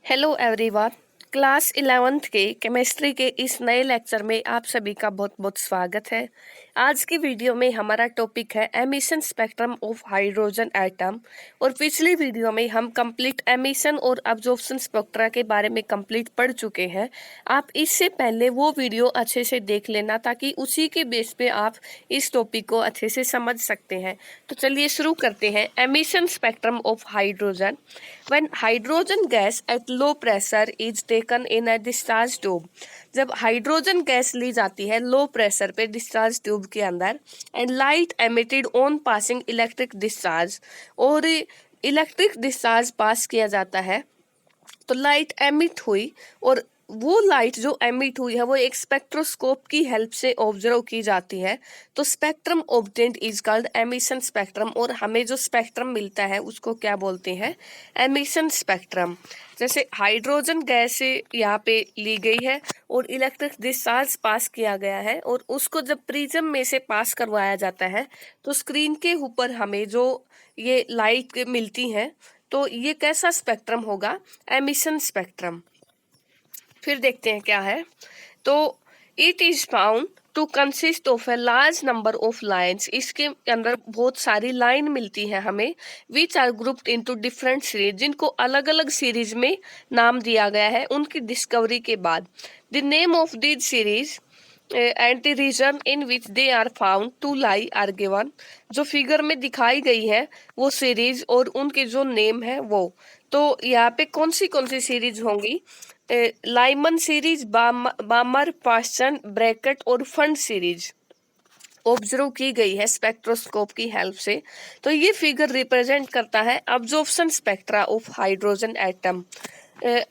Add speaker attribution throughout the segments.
Speaker 1: Hello everyone. Class 11th के chemistry के इस नए लेक्चर में आप सभी का बहुत बहुत स्वागत है। आज की वीडियो में हमारा टॉपिक है emission spectrum of hydrogen atom. और पिछली वीडियो में हम कंप्लीट एमिशन और अब्जॉर्प्शन स्पेक्ट्रा के बारे में कंप्लीट पढ़ चुके हैं। आप इससे पहले वो वीडियो अच्छे से देख लेना ताकि उसी के बेस पे आप इस टॉपिक को अच्छे से समझ सकते हैं। तो चलिए शुरू करते हैं। Emission spectrum of hydrogen. When hydrogen gas at low pressure is taken in a discharge tube, जब हाइड्रोजन गैस ली जाती है लो प्रेशर पे डिस्चार्ज ट्यूब के अंदर, and light emitted on passing electric discharge, और इलेक्ट्रिक डिस्चार्ज पास किया जाता है तो लाइट एमिट हुई, और वो लाइट जो एमिट हुई है वो एक स्पेक्ट्रोस्कोप की हेल्प से ऑब्जर्व की जाती है। तो spectrum obtained is called emission spectrum, और हमें जो स्पेक्ट्रम मिलता है उसको क्या बोलते हैं? Emission spectrum. जैसे हाइड्रोजन गैस यहाँ पे ली गई है और इलेक्ट्रिक डिस्चार्ज पास किया गया है, और उसको जब प्रिज्म में से पास करवाया जाता है तो स्क्रीन के ऊपर हमें जो ये लाइट मिलती है, तो ये कैसा स्पेक्ट्रम होगा? Emission spectrum. फिर देखते हैं क्या है। तो it is found to consist of a large number of lines. इसके अंदर बहुत सारी लाइन मिलती है हमें, which are grouped into different series, जिनको अलग अलग सीरीज में नाम दिया गया है उनकी डिस्कवरी के बाद। The name of this series and the region in which they are found to lie are given. जो फिगर में दिखाई गई है वो सीरीज और उनके जो नेम है वो। तो यहाँ पे कौन सी सीरीज होंगी? लाइमन सीरीज, बामर, पास्चन, ब्रैकेट और फंड सीरीज ऑब्जर्व की गई है स्पेक्ट्रोस्कोप की हेल्प से। तो ये फिगर रिप्रेजेंट करता है absorption spectra of hydrogen atom.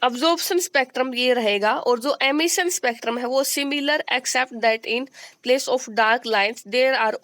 Speaker 1: Absorption spectrum ये रहेगा, और जो एमिशन स्पेक्ट्रम है वो similar except that in place of dark lines there are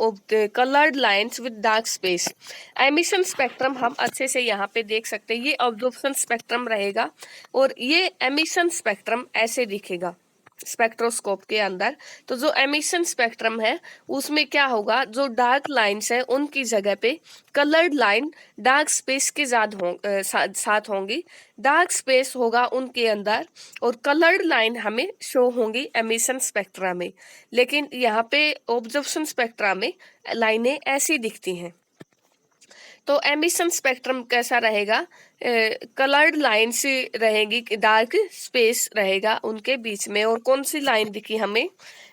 Speaker 1: coloured lines with dark space. Emission spectrum हम अच्छे से यहाँ पे देख सकते हैं, ये अब्जॉर्प्शन स्पेक्ट्रम रहेगा, और ये एमिशन स्पेक्ट्रम ऐसे दिखेगा स्पेक्ट्रोस्कोप के अंदर। तो जो एमिशन स्पेक्ट्रम है उसमें क्या होगा, जो डार्क लाइंस है उनकी जगह पे कलर्ड लाइन डार्क स्पेस के साथ होंगी। डार्क स्पेस होगा उनके अंदर और कलर्ड लाइन हमें शो होंगी एमिशन स्पेक्ट्रा में। लेकिन यहाँ पे ऑब्जर्वेशन स्पेक्ट्रा में लाइनें ऐसी दिखती हैं। तो एमिशन स्पेक्ट्रम कैसा रहेगा? कलर्ड लाइन से रहेगी, डार्क स्पेस रहेगा उनके बीच में। और कौन सी लाइन दिखी हमें?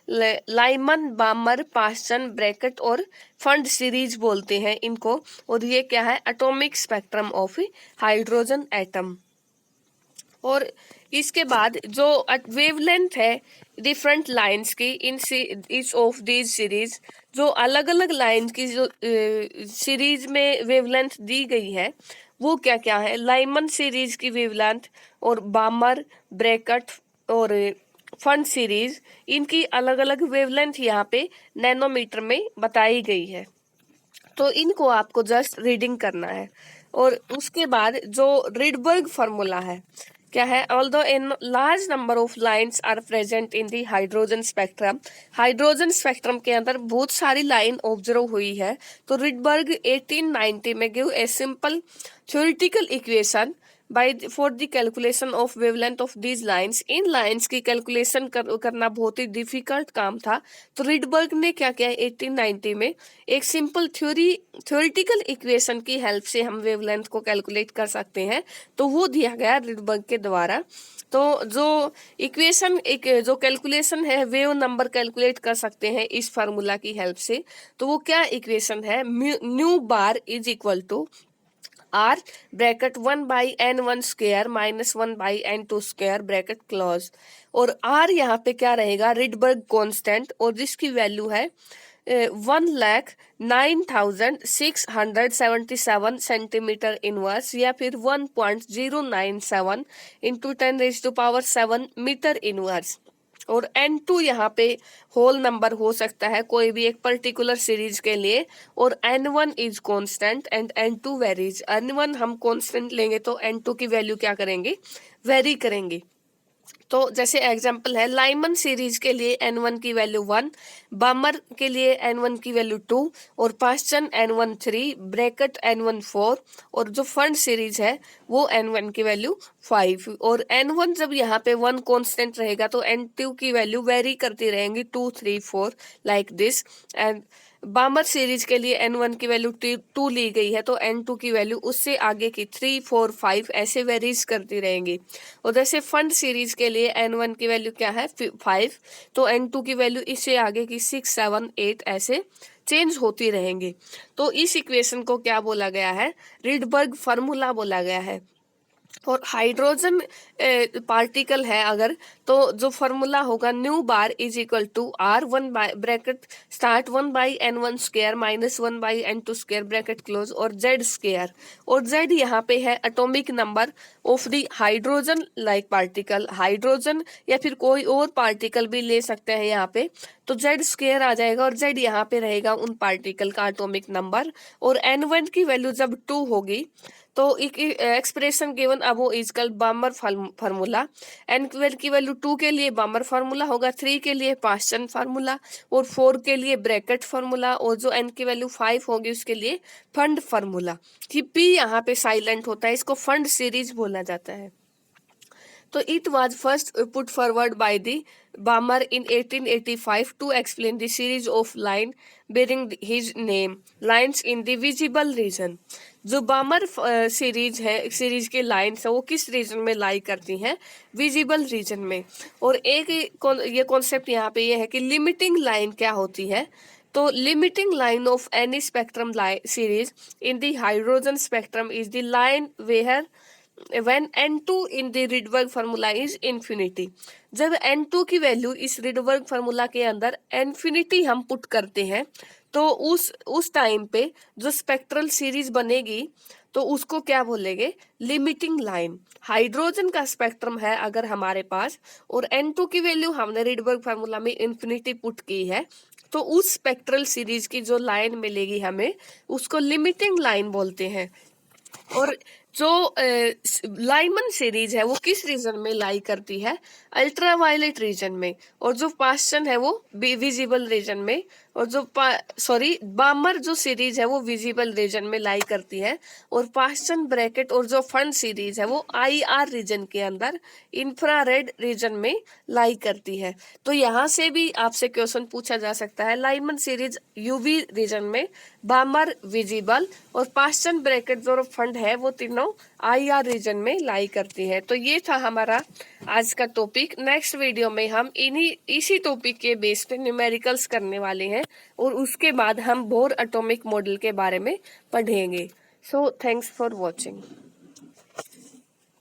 Speaker 1: लाइमन, बामर, पास्चन, ब्रैकेट और फंड सीरीज बोलते हैं इनको। और ये क्या है? Atomic spectrum of hydrogen atom. और इसके बाद जो वेवलेंथ है डिफरेंट लाइंस की in each of these series, जो अलग अलग लाइन की जो सीरीज में वेवलेंथ दी गई है वो क्या क्या है? लाइमन सीरीज की वेवलेंथ, और बामर, ब्रैकेट और फंड सीरीज, इनकी अलग अलग वेवलेंथ यहाँ पे नैनोमीटर में बताई गई है। तो इनको आपको जस्ट रीडिंग करना है। और उसके बाद जो रिडबर्ग फार्मूला है क्या है? Although in large number of lines are present in the hydrogen spectrum, hydrogen spectrum के अंदर बहुत सारी लाइन ऑब्जर्व हुई है। तो रिडबर्ग 1890 में give a simple theoretical equation by for the calculation of wavelength of these lines. In lines की calculation करना बहुत ही काम था। तो रिडबर्ग ने क्या किया? 1890 में एक सिंपल थ्योरेटिकल इक्वेशन की हेल्प से हम वेवलेंथ को कैलकुलेट कर सकते हैं, तो वो दिया गया रिडबर्ग के द्वारा। तो जो इक्वेशन, एक जो कैलकुलेशन है, वेव नंबर कैलकुलेट कर सकते हैं इस फार्मूला की हेल्प से। तो वो क्या इक्वेशन है? Nu bar is equal to R bracket 1/n1² minus 1/n2² bracket close. और आर यहाँ पे क्या रहेगा? रिडबर्ग कांस्टेंट, और जिसकी वैल्यू है 1,09,677 सेंटीमीटर इनवर्स, या फिर 1.097 इंटू 10⁻⁷ मीटर इनवर्स। और n2 यहाँ पे होल नंबर हो सकता है कोई भी एक पर्टिकुलर सीरीज के लिए, और n1 is constant and n2 varies. n1 हम कांस्टेंट लेंगे तो n2 की वैल्यू क्या करेंगे? वेरी करेंगे। तो जैसे एग्जांपल है, लाइमन सीरीज के लिए N1 की वैल्यू 1, बामर के लिए N1 की वैल्यू 2 और पास्चन N1 3, ब्रैकेट N1 4 और जो फंड सीरीज है वो N1 की वैल्यू 5। और N1 जब यहाँ पे 1 कांस्टेंट रहेगा तो N2 की वैल्यू वेरी करती रहेंगी 2 3 4 लाइक दिस। एंड बामर सीरीज के लिए N1 की वैल्यू 2 ली गई है तो N2 की वैल्यू उससे आगे की 3 4 5 ऐसे वेरीज करती रहेंगी। और जैसे फंड सीरीज के लिए N1 की वैल्यू क्या है 5, तो N2 की वैल्यू इससे आगे की 6 7 8 ऐसे चेंज होती रहेंगी। तो इस इक्वेशन को क्या बोला गया है, रिडबर्ग फार्मूला बोला गया है। और हाइड्रोजन पार्टिकल है अगर, तो जो फॉर्मूला होगा nu bar is equal to R1 by bracket start 1/N1² minus 1/N2² bracket close और Z²। और Z यहाँ पे है atomic number of the hydrogen like particle, hydrogen या फिर कोई और पार्टिकल भी ले सकते हैं यहाँ पे, तो Z² आ जाएगा और Z यहाँ पे रहेगा उन पार्टिकल का एटॉमिक नंबर। और N1 की वैल्यू जब 2 होगी तो एक्सप्रेशन गिवन अबो इज कल बामर फार्मूला। N12 की वैल्यू 2 के लिए बामर फार्मूला होगा, 3 के लिए पास्चन फार्मूला और 4 के लिए ब्रैकेट फार्मूला, और जो N की वैल्यू 5 होगी उसके लिए फंड फार्मूला। कि P यहाँ पे साइलेंट होता है, इसको फंड सीरीज बोला जाता है। तो it was first put forward by the Balmer in 1885 to explain the series of line bearing his name, lines in the visible region। जो बामर सीरीज है, सीरीज के लाइन्स है वो किस रीजन में लाई करती हैं, विजिबल रीजन में। और एक ये कॉन्सेप्ट यहाँ पे ये है कि लिमिटिंग लाइन क्या होती है। तो limiting line of any spectrum series in the hydrogen spectrum is the line where when N2 in the Rydberg formula is infinity। जब N2 की वैल्यू इस Rydberg फार्मूला के अंदर इन्फिनिटी हम पुट करते हैं तो उस टाइम पे जो स्पेक्ट्रल सीरीज बनेगी तो उसको क्या बोलेंगे, लिमिटिंग लाइन। हाइड्रोजन का स्पेक्ट्रम है अगर हमारे पास और N2 की वैल्यू हमने Rydberg फार्मूला में इन्फिनिटी पुट की है तो उस स्पेक्ट्रल सीरीज की जो लाइन मिलेगी हमें उसको लिमिटिंग लाइन बोलते हैं। और जो लाइमन सीरीज है वो किस रीजन में लाई करती है, अल्ट्रावायलेट रीजन में। और जो पास्चन है वो विजिबल रीजन में, और जो बामर जो सीरीज है वो विजिबल रीजन में लाई करती है। और पास्चन ब्रैकेट और जो फंड सीरीज है वो IR रीजन के अंदर इंफ्रारेड रीजन में लाई करती है। तो यहाँ से भी आपसे क्वेश्चन पूछा जा सकता है, लाइमन सीरीज UV रीजन में, बामर विजिबल और पास्चन ब्रैकेट जो फंड है वो तीनों IR रीजन में लाई करती है। तो ये था हमारा आज का टॉपिक। नेक्स्ट वीडियो में हम इसी टॉपिक के बेस पे न्यूमेरिकल्स करने वाले हैं और उसके बाद हम बोर एटॉमिक मॉडल के बारे में पढ़ेंगे। So thanks for watching.